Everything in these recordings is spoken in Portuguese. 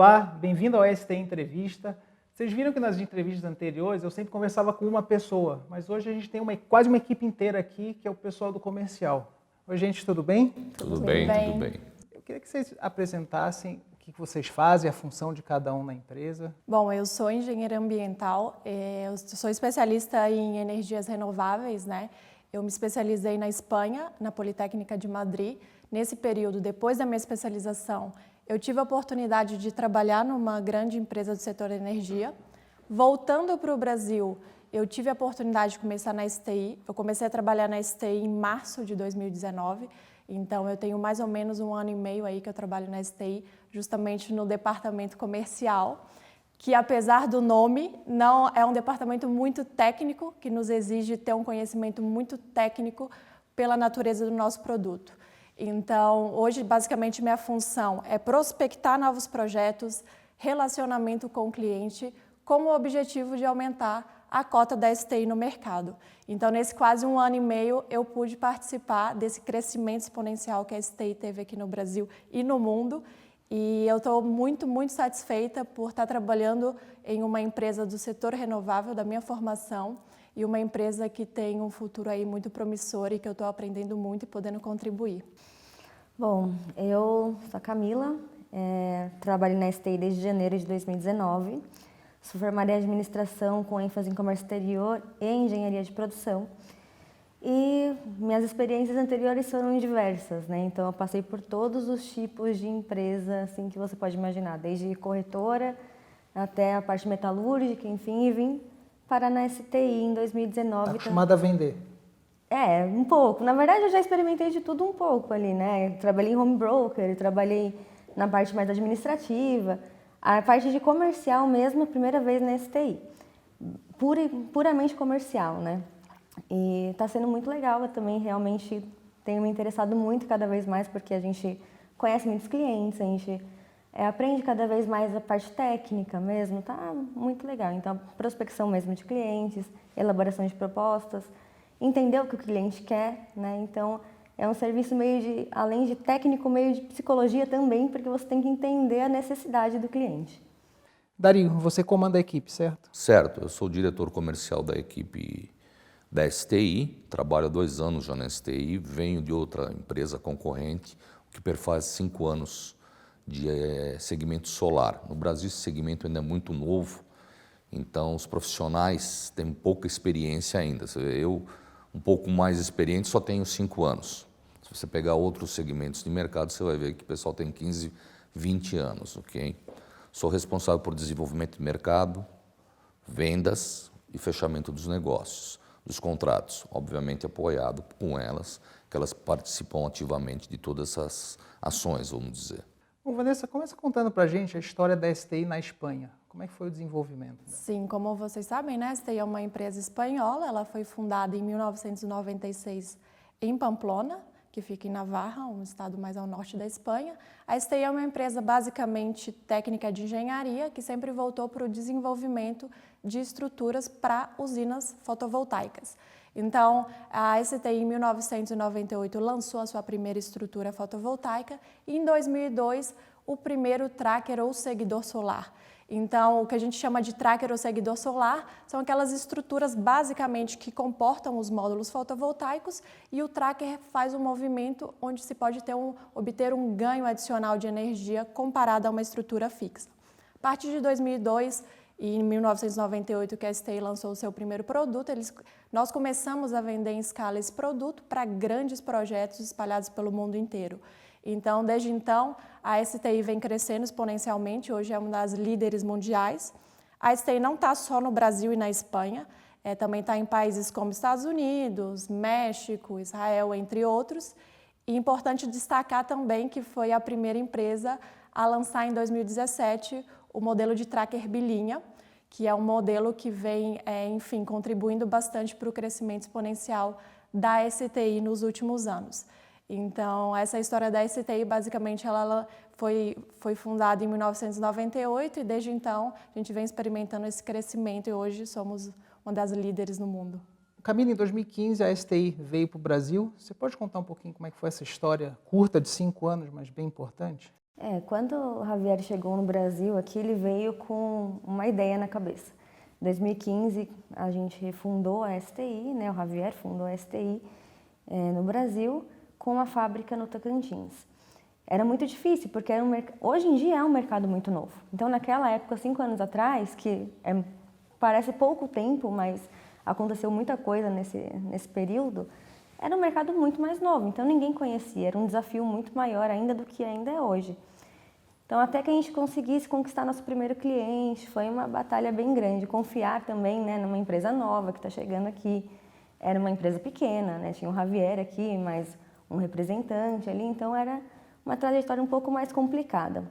Olá, bem-vindo ao STI Entrevista. Vocês viram que nas entrevistas anteriores eu sempre conversava com uma pessoa, mas hoje a gente tem quase uma equipe inteira aqui, que é o pessoal do comercial. Oi, gente, tudo bem? Tudo bem, tudo bem. Eu queria que vocês apresentassem o que vocês fazem, a função de cada um na empresa. Bom, eu sou engenheira ambiental, eu sou especialista em energias renováveis, né? Eu me especializei na Espanha, na Politécnica de Madrid. Nesse período, depois da minha especialização, eu tive a oportunidade de trabalhar numa grande empresa do setor de energia. Voltando para o Brasil, eu tive a oportunidade de começar na STI. Eu comecei a trabalhar na STI em março de 2019. Então, eu tenho mais ou menos 1 ano e meio aí que eu trabalho na STI, justamente no departamento comercial, que apesar do nome, não é um departamento muito técnico, que nos exige ter um conhecimento muito técnico pela natureza do nosso produto. Então, hoje, basicamente, minha função é prospectar novos projetos, relacionamento com o cliente, com o objetivo de aumentar a cota da STI no mercado. Então, nesse quase 1 ano e meio, eu pude participar desse crescimento exponencial que a STI teve aqui no Brasil e no mundo. E eu estou muito, muito satisfeita por estar trabalhando em uma empresa do setor renovável da minha formação e uma empresa que tem um futuro aí muito promissor e que eu estou aprendendo muito e podendo contribuir. Bom, eu sou a Camila, trabalho na STI desde janeiro de 2019. Sou formada em administração com ênfase em comércio exterior e engenharia de produção. E minhas experiências anteriores foram diversas, né? Então eu passei por todos os tipos de empresa assim, que você pode imaginar, desde corretora até a parte metalúrgica, enfim, e vim parar na STI em 2019. Está acostumada a vender? Um pouco. Na verdade, eu já experimentei de tudo um pouco ali, né? Trabalhei em home broker, trabalhei na parte mais administrativa, a parte de comercial mesmo, a primeira vez na STI. Puramente comercial, né? E está sendo muito legal, eu também realmente tenho me interessado muito cada vez mais, porque a gente conhece muitos clientes, a gente aprende cada vez mais a parte técnica mesmo, tá muito legal. Então, prospecção mesmo de clientes, elaboração de propostas, entender o que o cliente quer, né? Então, é um serviço meio de, além de técnico, meio de psicologia também, porque você tem que entender a necessidade do cliente. Dario, você comanda a equipe, certo? Certo, eu sou o diretor comercial da equipe da STI, trabalho há 2 anos já na STI, venho de outra empresa concorrente, que perfaz 5 anos de segmento solar. No Brasil esse segmento ainda é muito novo, então os profissionais têm pouca experiência ainda. Eu, um pouco mais experiente, só tenho 5 anos. Se você pegar outros segmentos de mercado, você vai ver que o pessoal tem 15, 20 anos, ok? Sou responsável por desenvolvimento de mercado, vendas e fechamento dos negócios, dos contratos, obviamente apoiado com elas, que elas participam ativamente de todas essas ações, vamos dizer. Bom, Vanessa, começa contando pra gente a história da STI na Espanha. Como é que foi o desenvolvimento dela? Sim, como vocês sabem, né, a STI é uma empresa espanhola, ela foi fundada em 1996 em Pamplona, que fica em Navarra, um estado mais ao norte da Espanha. A STI é uma empresa basicamente técnica de engenharia que sempre voltou para o desenvolvimento de estruturas para usinas fotovoltaicas. Então, a STI em 1998 lançou a sua primeira estrutura fotovoltaica e em 2002 o primeiro tracker ou seguidor solar. Então, o que a gente chama de tracker ou seguidor solar são aquelas estruturas basicamente que comportam os módulos fotovoltaicos e o tracker faz um movimento onde se pode obter um ganho adicional de energia comparado a uma estrutura fixa. A partir de 2002 e em 1998 que a STI lançou o seu primeiro produto, nós começamos a vender em escala esse produto para grandes projetos espalhados pelo mundo inteiro. Então, desde então, a STI vem crescendo exponencialmente, hoje é uma das líderes mundiais. A STI não está só no Brasil e na Espanha, também está em países como Estados Unidos, México, Israel, entre outros. E é importante destacar também que foi a primeira empresa a lançar em 2017 o modelo de tracker bilinha, que é um modelo que vem, enfim, contribuindo bastante para o crescimento exponencial da STI nos últimos anos. Então, essa história da STI, basicamente, ela foi fundada em 1998 e desde então a gente vem experimentando esse crescimento e hoje somos uma das líderes no mundo. Camila, em 2015 a STI veio para o Brasil. Você pode contar um pouquinho como é que foi essa história curta de 5 anos, mas bem importante? Quando o Javier chegou no Brasil aqui, ele veio com uma ideia na cabeça. Em 2015, a gente fundou a STI, né? O Javier fundou a STI no Brasil, com uma fábrica no Tocantins. Era muito difícil, porque hoje em dia é um mercado muito novo. Então, naquela época, 5 anos atrás, que parece pouco tempo, mas aconteceu muita coisa nesse período, era um mercado muito mais novo, então ninguém conhecia, era um desafio muito maior ainda do que ainda é hoje. Então, até que a gente conseguisse conquistar nosso primeiro cliente, foi uma batalha bem grande. Confiar também, né, numa empresa nova que está chegando aqui. Era uma empresa pequena, né, tinha um Javier aqui, mais um representante ali, então era uma trajetória um pouco mais complicada.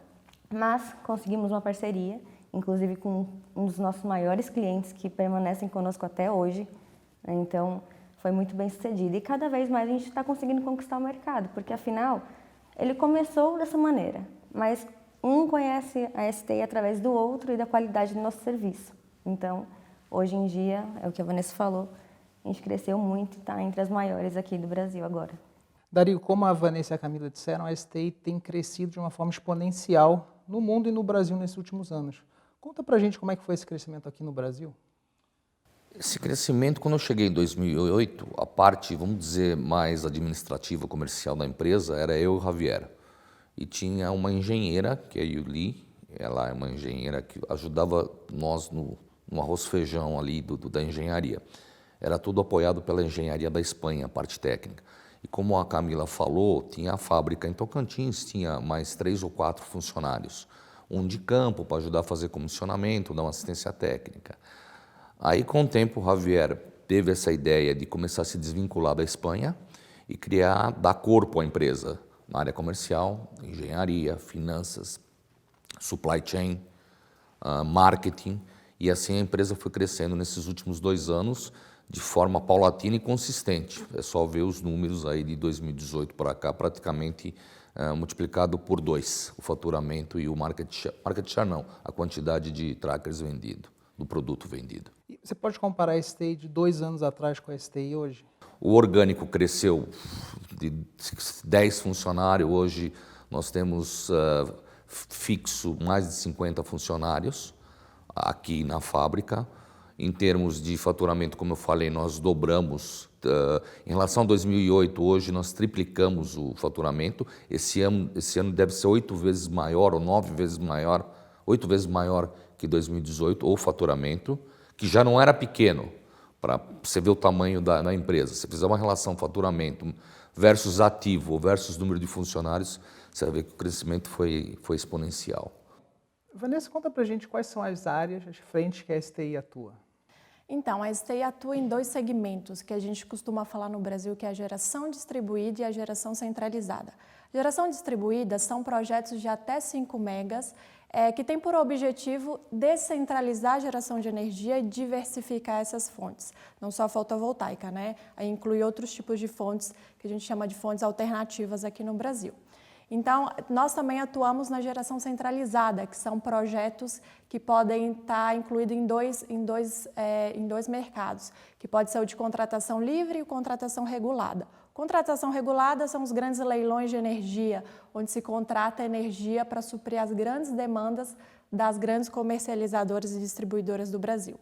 Mas conseguimos uma parceria, inclusive com um dos nossos maiores clientes que permanecem conosco até hoje, né, então foi muito bem sucedido. E cada vez mais a gente está conseguindo conquistar o mercado, porque afinal ele começou dessa maneira, mas um conhece a STI através do outro e da qualidade do nosso serviço. Então, hoje em dia, é o que a Vanessa falou, a gente cresceu muito e está entre as maiores aqui do Brasil agora. Dario, como a Vanessa e a Camila disseram, a STI tem crescido de uma forma exponencial no mundo e no Brasil nesses últimos anos. Conta pra gente como é que foi esse crescimento aqui no Brasil. Esse crescimento, quando eu cheguei em 2008, a parte, vamos dizer, mais administrativa, comercial da empresa, era eu e o Javier. E tinha uma engenheira, que é a Yuli, ela é uma engenheira que ajudava nós no arroz feijão ali da engenharia. Era tudo apoiado pela engenharia da Espanha, a parte técnica. E como a Camila falou, tinha a fábrica em Tocantins, tinha mais 3 ou 4 funcionários. Um de campo para ajudar a fazer comissionamento, dar uma assistência técnica. Aí, com o tempo, o Javier teve essa ideia de começar a se desvincular da Espanha e dar corpo à empresa na área comercial, engenharia, finanças, supply chain, marketing. E assim a empresa foi crescendo nesses últimos 2 anos de forma paulatina e consistente. É só ver os números aí de 2018 para cá, praticamente multiplicado por 2, o faturamento e o market share não, a quantidade de trackers vendido, do produto vendido. E você pode comparar a STI de 2 anos atrás com a STI hoje? O orgânico cresceu de 10 funcionários, hoje nós temos fixo mais de 50 funcionários aqui na fábrica. Em termos de faturamento, como eu falei, nós dobramos. Em relação a 2008, hoje nós triplicamos o faturamento. Esse ano deve ser 8 vezes maior ou 9 vezes maior, 8 vezes maior que 2018, o faturamento, que já não era pequeno. Para você ver o tamanho da empresa. Se fizer uma relação faturamento versus ativo versus número de funcionários, você vai ver que o crescimento foi exponencial. Vanessa, conta pra gente quais são as áreas, as frentes que a STI atua. Então, a STI atua em 2 segmentos que a gente costuma falar no Brasil, que é a geração distribuída e a geração centralizada. Geração distribuída são projetos de até 5 megas, que tem por objetivo descentralizar a geração de energia e diversificar essas fontes. Não só a fotovoltaica, né? Aí inclui outros tipos de fontes que a gente chama de fontes alternativas aqui no Brasil. Então, nós também atuamos na geração centralizada, que são projetos que podem estar incluídos em dois mercados, que pode ser o de contratação livre e o contratação regulada. Contratação regulada são os grandes leilões de energia, onde se contrata energia para suprir as grandes demandas das grandes comercializadoras e distribuidoras do Brasil.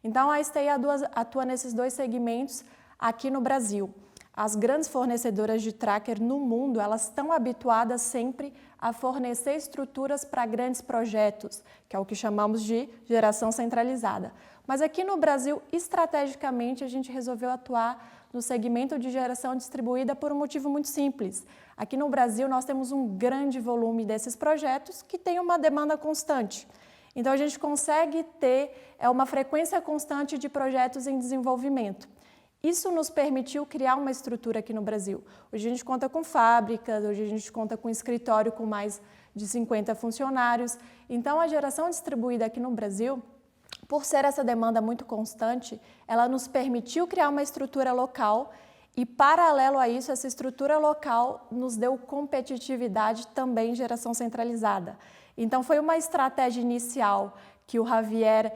Então, a STI atua nesses 2 segmentos aqui no Brasil. As grandes fornecedoras de tracker no mundo, elas estão habituadas sempre a fornecer estruturas para grandes projetos, que é o que chamamos de geração centralizada. Mas aqui no Brasil, estrategicamente, a gente resolveu atuar no segmento de geração distribuída por um motivo muito simples. Aqui no Brasil, nós temos um grande volume desses projetos que tem uma demanda constante. Então, a gente consegue ter uma frequência constante de projetos em desenvolvimento. Isso nos permitiu criar uma estrutura aqui no Brasil. Hoje a gente conta com fábricas, hoje a gente conta com escritório com mais de 50 funcionários. Então, a geração distribuída aqui no Brasil, por ser essa demanda muito constante, ela nos permitiu criar uma estrutura local e, paralelo a isso, essa estrutura local nos deu competitividade também em geração centralizada. Então, foi uma estratégia inicial que o Javier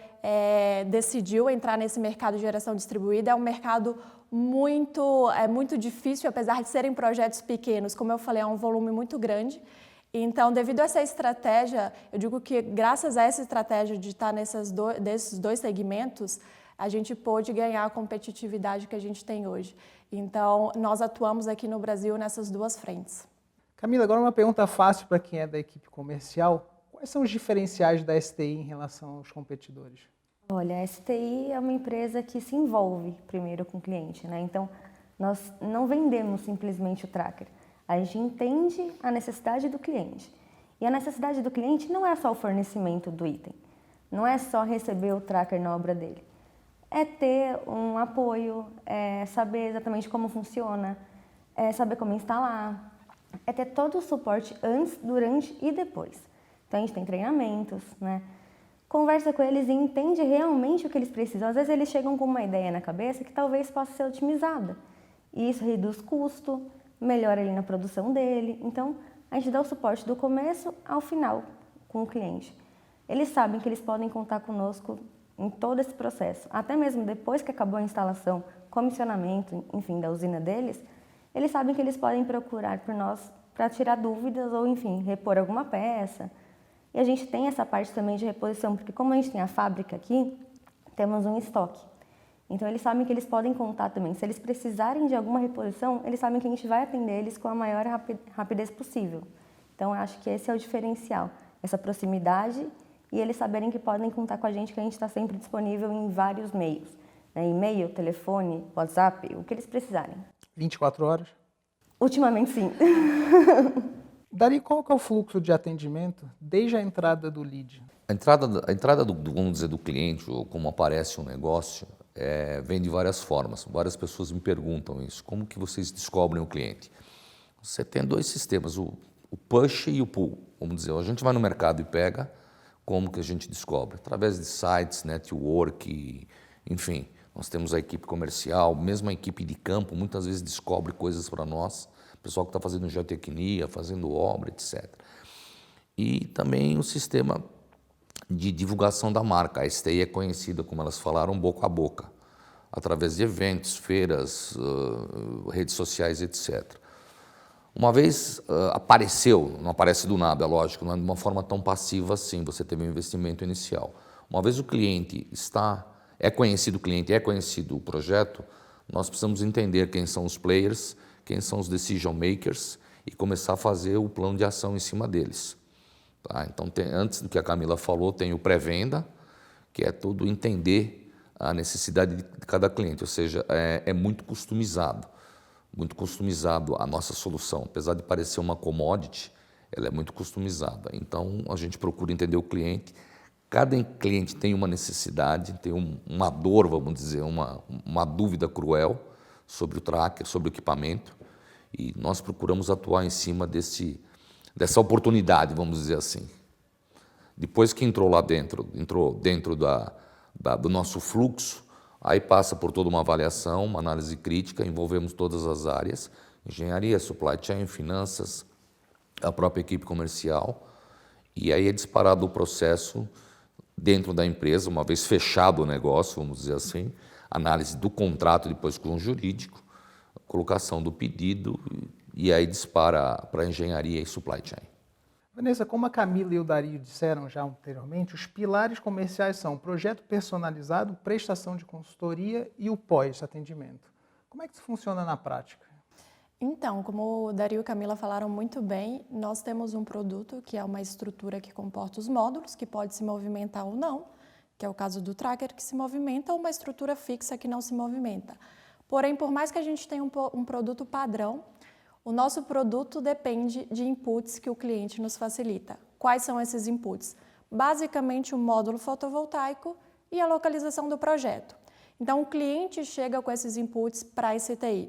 decidiu entrar nesse mercado de geração distribuída. É um mercado muito difícil, apesar de serem projetos pequenos. Como eu falei, é um volume muito grande. Então, devido a essa estratégia, eu digo que graças a essa estratégia de estar desses dois segmentos, a gente pôde ganhar a competitividade que a gente tem hoje. Então, nós atuamos aqui no Brasil nessas duas frentes. Camila, agora uma pergunta fácil para quem é da equipe comercial. Quais são os diferenciais da STI em relação aos competidores? Olha, a STI é uma empresa que se envolve primeiro com o cliente, né? Então, nós não vendemos simplesmente o tracker. A gente entende a necessidade do cliente. E a necessidade do cliente não é só o fornecimento do item. Não é só receber o tracker na obra dele. É ter um apoio, é saber exatamente como funciona, é saber como instalar, é ter todo o suporte antes, durante e depois. Então, a gente tem treinamentos, né? Conversa com eles e entende realmente o que eles precisam. Às vezes, eles chegam com uma ideia na cabeça que talvez possa ser otimizada. E isso reduz custo, melhora ali na produção dele. Então, a gente dá o suporte do começo ao final com o cliente. Eles sabem que eles podem contar conosco em todo esse processo. Até mesmo depois que acabou a instalação, comissionamento, enfim, da usina deles, eles sabem que eles podem procurar por nós para tirar dúvidas ou, enfim, repor alguma peça. E a gente tem essa parte também de reposição, porque como a gente tem a fábrica aqui, temos um estoque. Então, eles sabem que eles podem contar também. Se eles precisarem de alguma reposição, eles sabem que a gente vai atender eles com a maior rapidez possível. Então, eu acho que esse é o diferencial, essa proximidade e eles saberem que podem contar com a gente está sempre disponível em vários meios. Né? E-mail, telefone, WhatsApp, o que eles precisarem. 24 horas? Ultimamente, sim. Dari, qual que é o fluxo de atendimento desde a entrada do lead? A entrada vamos dizer, do cliente, ou como aparece um negócio, vem de várias formas. Várias pessoas me perguntam isso. Como que vocês descobrem o cliente? Você tem dois sistemas, o push e o pull. Vamos dizer, a gente vai no mercado e pega, como que a gente descobre? Através de sites, network, enfim. Nós temos a equipe comercial, mesmo a equipe de campo, muitas vezes descobre coisas para nós. O pessoal que está fazendo geotecnia, fazendo obra, etc. E também o sistema de divulgação da marca. A STI é conhecida, como elas falaram, boca a boca, através de eventos, feiras, redes sociais, etc. Uma vez apareceu, não aparece do nada, é lógico, não é de uma forma tão passiva assim, você teve um investimento inicial. Uma vez o cliente é conhecido o projeto, nós precisamos entender quem são os players, quem são os decision makers e começar a fazer o plano de ação em cima deles. Tá? Então, antes do que a Camila falou, tem o pré-venda, que é tudo entender a necessidade de cada cliente, ou seja, é muito customizado a nossa solução. Apesar de parecer uma commodity, ela é muito customizada. Então, a gente procura entender o cliente. Cada cliente tem uma necessidade, tem uma dor, vamos dizer, uma dúvida cruel sobre o tracker, sobre o equipamento, e nós procuramos atuar em cima dessa oportunidade, vamos dizer assim. Depois que entrou dentro do nosso fluxo, aí passa por toda uma avaliação, uma análise crítica, envolvemos todas as áreas, engenharia, supply chain, finanças, a própria equipe comercial, e aí é disparado o processo dentro da empresa, uma vez fechado o negócio, vamos dizer assim, análise do contrato depois com o jurídico, colocação do pedido e aí dispara para a engenharia e supply chain. Vanessa, como a Camila e o Dario disseram já anteriormente, os pilares comerciais são projeto personalizado, prestação de consultoria e o pós-atendimento. Como é que isso funciona na prática? Então, como o Dario e a Camila falaram muito bem, nós temos um produto que é uma estrutura que comporta os módulos, que pode se movimentar ou não, que é o caso do tracker que se movimenta, ou uma estrutura fixa que não se movimenta. Porém, por mais que a gente tenha um produto padrão, o nosso produto depende de inputs que o cliente nos facilita. Quais são esses inputs? Basicamente, o módulo fotovoltaico e a localização do projeto. Então, o cliente chega com esses inputs para a STI.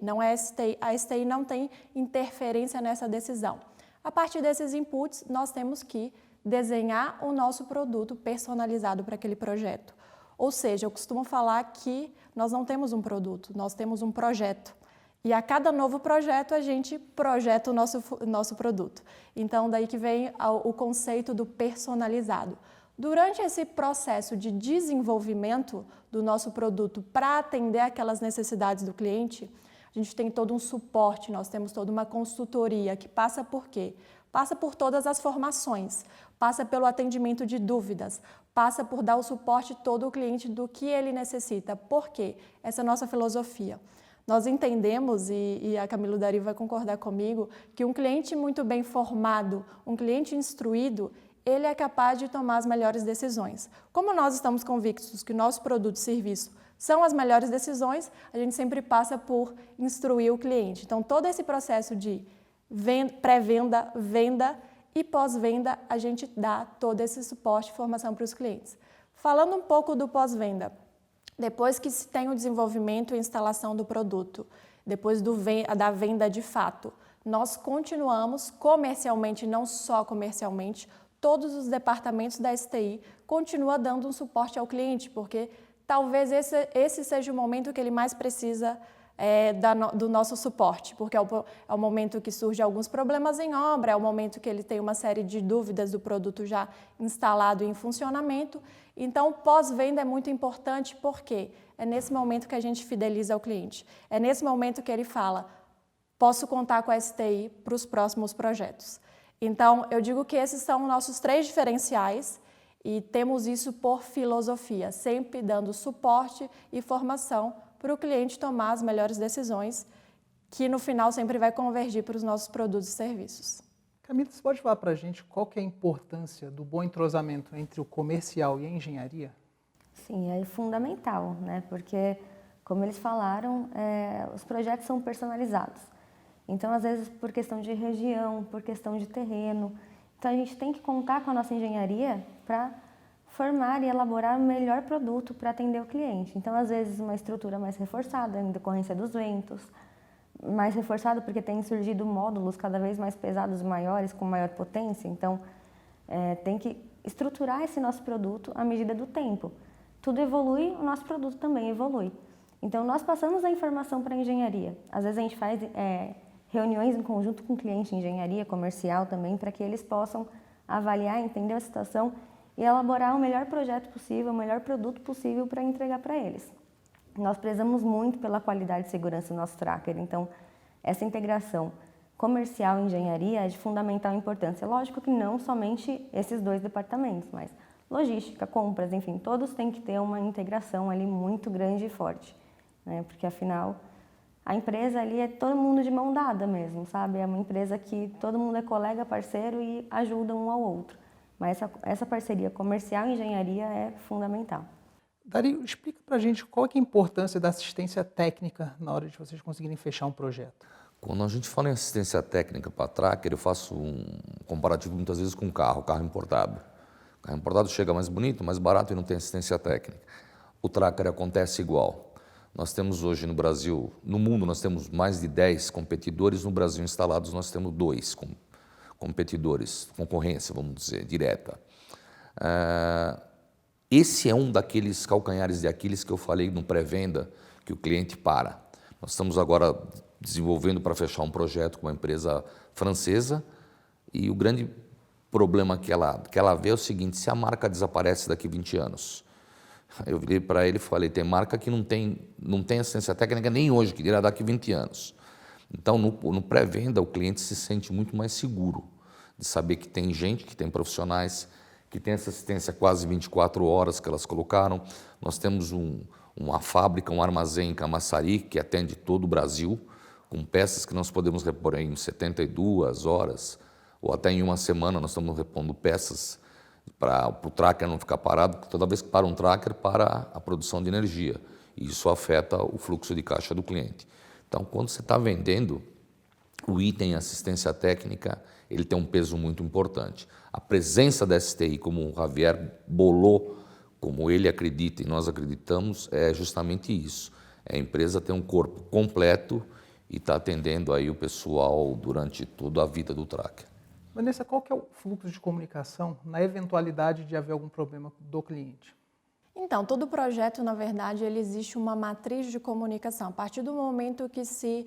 A STI não tem interferência nessa decisão. A partir desses inputs, nós temos que desenhar o nosso produto personalizado para aquele projeto. Ou seja, eu costumo falar que nós não temos um produto, nós temos um projeto. E a cada novo projeto, a gente projeta o nosso produto. Então, daí que vem o conceito do personalizado. Durante esse processo de desenvolvimento do nosso produto para atender aquelas necessidades do cliente, a gente tem todo um suporte, nós temos toda uma consultoria que passa por quê? Passa por todas as formações, passa pelo atendimento de dúvidas, passa por dar o suporte todo ao cliente do que ele necessita. Por quê? Essa é a nossa filosofia. Nós entendemos, e a Camila Dari vai concordar comigo, que um cliente muito bem formado, um cliente instruído, ele é capaz de tomar as melhores decisões. Como nós estamos convictos que o nosso produto e serviço são as melhores decisões, a gente sempre passa por instruir o cliente. Então, todo esse processo de pré-venda, venda e pós-venda, a gente dá todo esse suporte e formação para os clientes. Falando um pouco do pós-venda, depois que se tem o desenvolvimento e instalação do produto, depois da venda de fato, nós continuamos comercialmente, não só comercialmente, todos os departamentos da STI continuam dando um suporte ao cliente, porque talvez esse seja o momento que ele mais precisa do nosso suporte, porque é o momento que surgem alguns problemas em obra, é o momento que ele tem uma série de dúvidas do produto já instalado e em funcionamento. Então, pós-venda é muito importante porque é nesse momento que a gente fideliza o cliente, é nesse momento que ele fala, posso contar com a STI para os próximos projetos. Então, eu digo que esses são nossos 3 diferenciais e temos isso por filosofia, sempre dando suporte e formação para o cliente tomar as melhores decisões, que no final sempre vai convergir para os nossos produtos e serviços. Camila, você pode falar para a gente qual que é a importância do bom entrosamento entre o comercial e a engenharia? Sim, é fundamental, né? Porque, como eles falaram, os projetos são personalizados. Então, às vezes, por questão de região, por questão de terreno. Então, a gente tem que contar com a nossa engenharia para formar e elaborar o melhor produto para atender o cliente. Então, às vezes, uma estrutura mais reforçada em decorrência dos ventos, mais reforçado porque tem surgido módulos cada vez mais pesados e maiores, com maior potência. Então, tem que estruturar esse nosso produto à medida do tempo. Tudo evolui, o nosso produto também evolui. Então, nós passamos a informação para a engenharia. Às vezes, a gente faz reuniões em conjunto com o cliente, engenharia comercial também, para que eles possam avaliar, entender a situação e elaborar o melhor projeto possível, o melhor produto possível para entregar para eles. Nós prezamos muito pela qualidade e segurança do nosso tracker, então essa integração comercial e engenharia é de fundamental importância. Lógico que não somente esses 2 departamentos, mas logística, compras, enfim, todos têm que ter uma integração ali muito grande e forte, né? Porque afinal a empresa ali é todo mundo de mão dada mesmo, sabe? É uma empresa que todo mundo é colega, parceiro e ajuda um ao outro. Mas essa parceria comercial e engenharia é fundamental. Dari, explica para a gente qual é a importância da assistência técnica na hora de vocês conseguirem fechar um projeto. Quando a gente fala em assistência técnica para tracker, eu faço um comparativo muitas vezes com um carro importado. O carro importado chega mais bonito, mais barato e não tem assistência técnica. O tracker acontece igual. Nós temos hoje no Brasil, no mundo nós temos mais de 10 competidores, no Brasil instalados nós temos 2 competidores, concorrência, vamos dizer, direta. Esse é um daqueles calcanhares de Aquiles que eu falei no pré-venda, que o cliente para. Nós estamos agora desenvolvendo para fechar um projeto com uma empresa francesa e o grande problema que ela vê é o seguinte, se a marca desaparece daqui a 20 anos. Eu virei para ele e falei, tem marca que não tem assistência técnica nem hoje, que dirá daqui a 20 anos. Então, no pré-venda, o cliente se sente muito mais seguro de saber que tem gente, que tem profissionais, que tem essa assistência quase 24 horas que elas colocaram. Nós temos uma fábrica, um armazém em Camaçari, que atende todo o Brasil, com peças que nós podemos repor em 72 horas, ou até em uma semana nós estamos repondo peças para o tracker não ficar parado, porque toda vez que para um tracker, para a produção de energia. E isso afeta o fluxo de caixa do cliente. Então, quando você está vendendo, o item assistência técnica, ele tem um peso muito importante. A presença da STI, como o Javier bolou, como ele acredita e nós acreditamos, é justamente isso. A empresa tem um corpo completo e está atendendo aí o pessoal durante toda a vida do tracker. Vanessa, qual que é o fluxo de comunicação na eventualidade de haver algum problema do cliente? Então, todo projeto, na verdade, ele existe uma matriz de comunicação. A partir do momento que se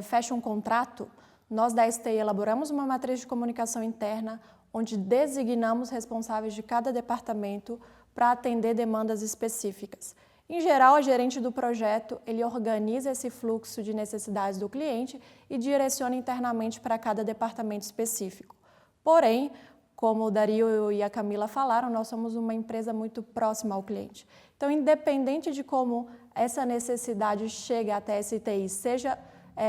fecha um contrato, nós da STI elaboramos uma matriz de comunicação interna, onde designamos responsáveis de cada departamento para atender demandas específicas. Em geral, a gerente do projeto, ele organiza esse fluxo de necessidades do cliente e direciona internamente para cada departamento específico. Porém, como o Dario e a Camila falaram, nós somos uma empresa muito próxima ao cliente. Então, independente de como essa necessidade chega até a STI, seja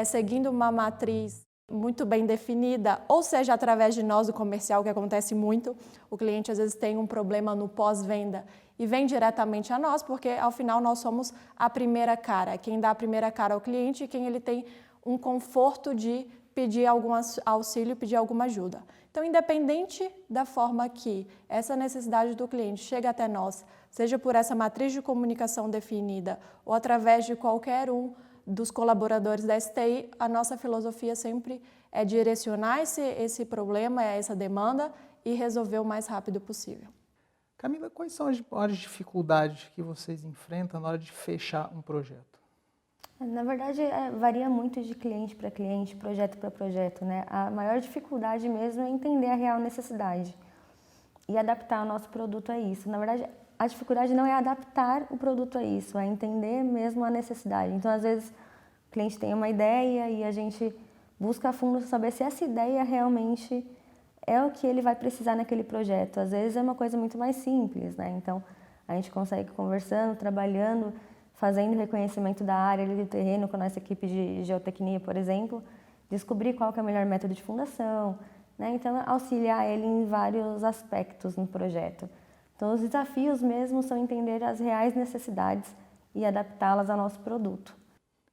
seguindo uma matriz muito bem definida, ou seja, através de nós, do comercial, que acontece muito, o cliente às vezes tem um problema no pós-venda e vem diretamente a nós, porque ao final nós somos a primeira cara, quem dá a primeira cara ao cliente e quem ele tem um conforto de pedir algum auxílio, pedir alguma ajuda. Então, independente da forma que essa necessidade do cliente chega até nós, seja por essa matriz de comunicação definida ou através de qualquer um dos colaboradores da STI, a nossa filosofia sempre é direcionar esse problema, essa demanda e resolver o mais rápido possível. Camila, quais são as maiores dificuldades que vocês enfrentam na hora de fechar um projeto? Na verdade, varia muito de cliente para cliente, projeto para projeto, né? A maior dificuldade mesmo é entender a real necessidade e adaptar o nosso produto a isso. Na verdade, a dificuldade não é adaptar o produto a isso, é entender mesmo a necessidade. Então, às vezes, o cliente tem uma ideia e a gente busca a fundo saber se essa ideia realmente é o que ele vai precisar naquele projeto. Às vezes é uma coisa muito mais simples, né? Então, a gente consegue conversando, trabalhando, fazendo reconhecimento da área ali do terreno com a nossa equipe de geotecnia, por exemplo, descobrir qual que é o melhor método de fundação, né? Então, auxiliar ele em vários aspectos no projeto. Então, os desafios mesmo são entender as reais necessidades e adaptá-las ao nosso produto.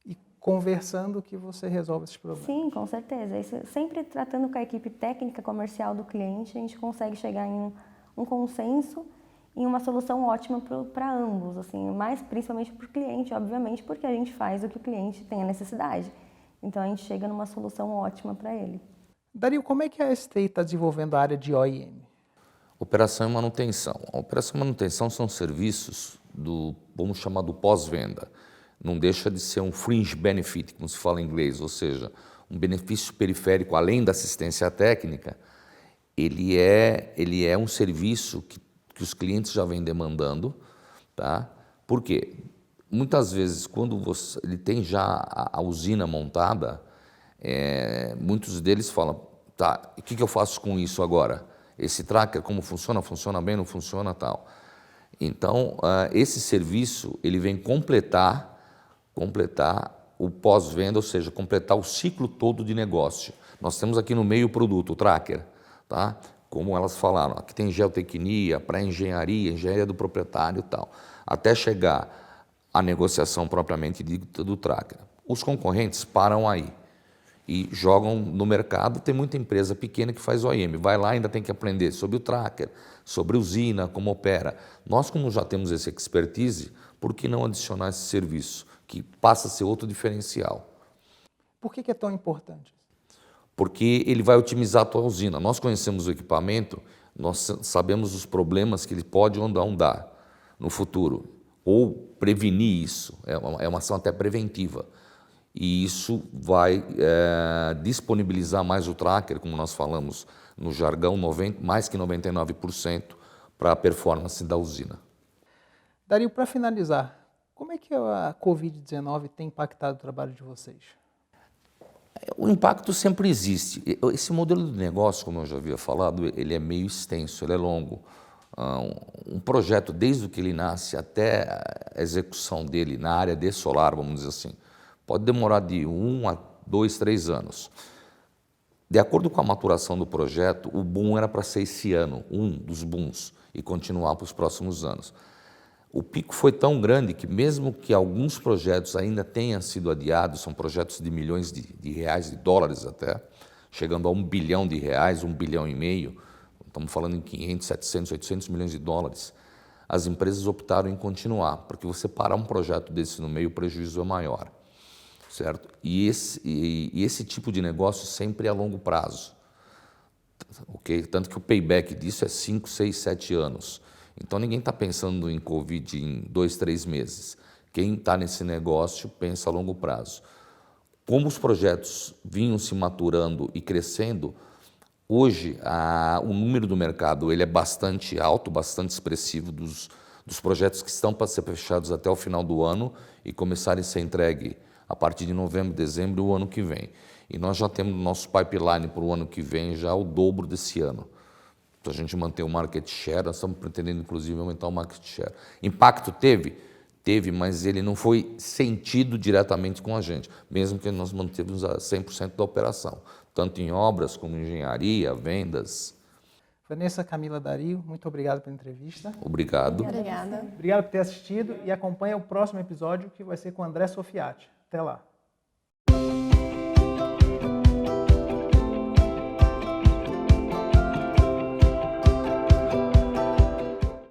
E conversando que você resolve esses problemas. Sim, com certeza. Isso, sempre tratando com a equipe técnica comercial do cliente, a gente consegue chegar em um consenso e uma solução ótima para ambos, assim, mas principalmente para o cliente, obviamente, porque a gente faz o que o cliente tem a necessidade. Então, a gente chega numa solução ótima para ele. Dario, como é que a STI está desenvolvendo a área de OIM? Operação e manutenção. A operação e manutenção são serviços vamos chamar do pós-venda. Não deixa de ser um fringe benefit, como se fala em inglês, ou seja, um benefício periférico além da assistência técnica. Ele é um serviço que os clientes já vêm demandando, tá? Por quê? Muitas vezes, quando ele tem já a usina montada, muitos deles falam, tá, o que eu faço com isso agora? Esse tracker, como funciona? Funciona bem, não funciona, tal. Então, esse serviço, ele vem completar o pós-venda, ou seja, completar o ciclo todo de negócio. Nós temos aqui no meio o produto, o tracker, tá? Como elas falaram, aqui tem geotecnia, pré-engenharia, engenharia do proprietário e tal, até chegar à negociação propriamente dita do tracker. Os concorrentes param aí e jogam no mercado. Tem muita empresa pequena que faz OIM, vai lá e ainda tem que aprender sobre o tracker, sobre usina, como opera. Nós, como já temos esse expertise, por que não adicionar esse serviço, que passa a ser outro diferencial? Por que é tão importante? Porque ele vai otimizar a tua usina. Nós conhecemos o equipamento, nós sabemos os problemas que ele pode ou não dar no futuro, ou prevenir isso, é uma ação até preventiva. E isso vai disponibilizar mais o tracker, como nós falamos no jargão, mais que 99% para a performance da usina. Dario, para finalizar, como é que a Covid-19 tem impactado o trabalho de vocês? O impacto sempre existe. Esse modelo de negócio, como eu já havia falado, ele é meio extenso, ele é longo. Um projeto, desde que ele nasce até a execução dele na área de solar, vamos dizer assim, pode demorar de 1 a 2, 3 anos. De acordo com a maturação do projeto, o boom era para ser esse ano, um dos booms, e continuar para os próximos anos. O pico foi tão grande que, mesmo que alguns projetos ainda tenham sido adiados, são projetos de milhões de reais, de dólares até, chegando a R$1 bilhão, R$1,5 bilhão, estamos falando em 500, 700, 800 milhões de dólares, as empresas optaram em continuar, porque você parar um projeto desse no meio, o prejuízo é maior, certo? E esse tipo de negócio sempre é a longo prazo, ok? Tanto que o payback disso é 5, 6, 7 anos. Então, ninguém está pensando em Covid em 2, 3 meses. Quem está nesse negócio pensa a longo prazo. Como os projetos vinham se maturando e crescendo, hoje o número do mercado ele é bastante alto, bastante expressivo dos projetos que estão para ser fechados até o final do ano e começarem a ser entregue a partir de novembro, dezembro, o ano que vem. E nós já temos no nosso pipeline para o ano que vem já o dobro desse ano. Então a gente mantém o market share, nós estamos pretendendo inclusive aumentar o market share. Impacto teve? Teve, mas ele não foi sentido diretamente com a gente, mesmo que nós mantemos a 100% da operação, tanto em obras como em engenharia, vendas. Vanessa Camila Dario, muito obrigado pela entrevista. Obrigado. Obrigada. Obrigado por ter assistido e acompanhe o próximo episódio que vai ser com o André Sofiati. Até lá.